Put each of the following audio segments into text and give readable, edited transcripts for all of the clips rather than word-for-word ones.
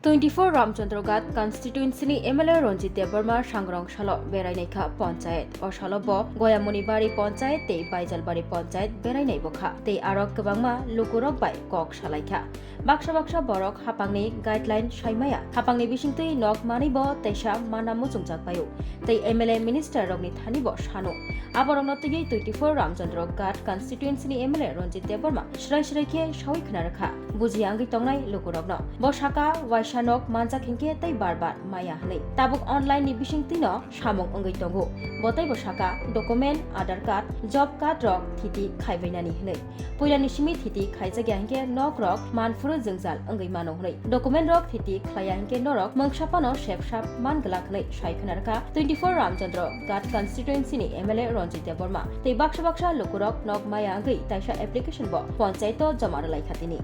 24 रामचंद्रघाट कन्स्टिट्युएन्सिनि MLA Ranjit Debbarma सांग्रां साल बेरायनायखा पंचायत अ सालब गयामुनिबारि पंचायत ते बायजालबारि पंचायत बेरायनाय बखा ते आरक गोबांमा लुकुरक बाय कक सालायखा बाक्सा बाक्सा बरक हापांनि गाइडलाइन सायमाया हापांनि बिसिंतै नक मानिब तैसा माना मुजुंजाक बायो तै एमएलए मिनिस्टार रगनि थानिब सानो आबरंनो तैयै 24 रामचंद्रघाट कन्स्टिट्युएन्सिनि एमएलए रंजित देबबर्मा श्राय श्रायखे सावै खोनारखा बुजि आंगि तंनाय लुकुरकनो बसाका वाइसानक मानजा खेंखे तै बार माया हनै ताबुक ऑनलाइन नि बिसिंतिनो सामं अंगै तंगो बतै बसाका डकुमेन्ट आधार कार्ड जब कार्ड रक थिति खायबैनानि हनै पुइलानि सिमि थिति खायजाग्या हेंखे नक रक मानफुर जोंजाल अंगै मानो हनै डकुमेन्ट रक थिति खाया हेंखे नरक मंगसापानो सेपसाप मान गलाक हनै सायखनारका 24 रामचंद्र घाट कन्स्टिट्युएन्सिनि एमएलए रंजित देबबर्मा तै बाक्सा बाक्सा लुकुरक नक माया अंगै ताइसा एप्लिकेशन ब पंचायत जमा लायखातिनि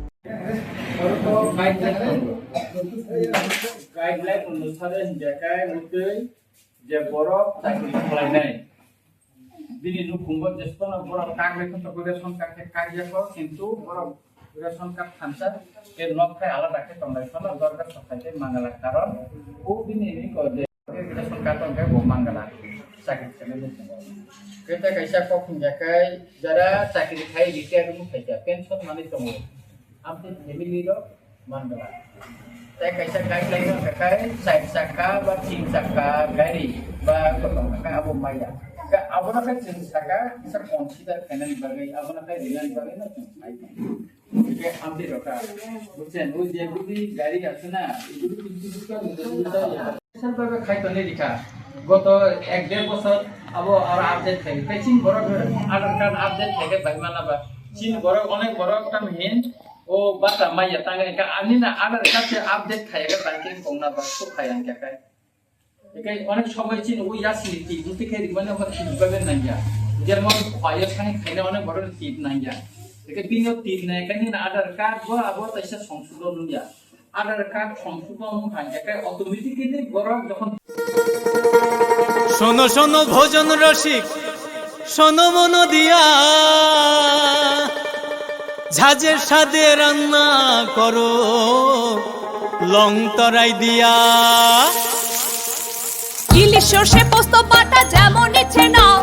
गाइडलाइन अनुसार हिंजाखाय मुतै जे बरफ चाकरि खालायनाय दिनै नुखुंबो जेसेबां बरफ कागले खन्थखौ रेशन कार्ड कारियाखौ किन्तु बरफ रेशन कार्ड थानसा ए नखखाय आलादाखे तंलायफानो दरकार सखायते मांगाला कारण ओ दिनै को जे रेशन कार्ड तंखाय बो मांगाला चाकरि खालायनाय केता कैसा को हिंजाखाय जरा चाकरि खाय रिटायर मुखायजा पेन्सन माने दङ आपने फैमिली रो मांगला तै कैसा गाइडलाइन काकाय साइड साका बा तीन साका गाड़ी बा कतम काका अब माया का अबना का तीन साका सर कंसीडर फाइनल बगै अबना का रिलायंस बगै न के हमदे रका बुझছেন ওই যে গুলি গাড়ি আছে না এগুলো কিন্তু সব ভাবে খাইতো নে লিখা গত 1.5 বছর আবো আর আপডেট থাকে পেচিং বড় আধার কার্ড আপডেট থাকে বাইমানা বা চিন বড় অনেক বড় একটা মেন ओ बाता माया तांगे का आनिना आधार कार्ड से अपडेट खायगा तांके कोंगना बासो खायां काकाय एकाय अनेक समय चिन ओ यासि ति मुति खाय दिबाने हर दिबाबे नाया जेरमन फायर खाने खायना अनेक बड़ टिप नाया एकाय बिनो टिप नाय कानि आधार कार्ड बो आबो तैसा संशोधन नुया आधार कार्ड संशोधन खाय एकाय অটোমেটিক্যালি বড় যখন শোনো শোনো ভোজন রসিক শোনো মন দিয়া ঝাঁঝের সাদে রান্না করো লং তরাই দিয়া ইলিশ সর্ষে পোস্ত বাটা যেমন ইচ্ছে নাও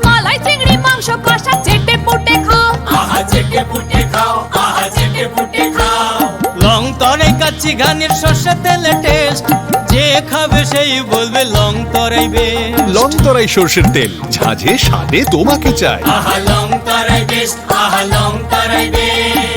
মালাই চিংড়ি মাংস কষা চেটে পুটে খাও আহা চেটে পুটে খাও আহা চেটে পুটে খাও লং তরাই কাচ্চি ঘানির সর্ষে তেলে টেস্ট যে খাবে সেই বলবে লং তরাই বেশ লং তরাই সরষের তেল ঝাঁঝে স্বাদে তোমাকে চাই আহা লং তরাই বেশ আহা লং তরাই বেশ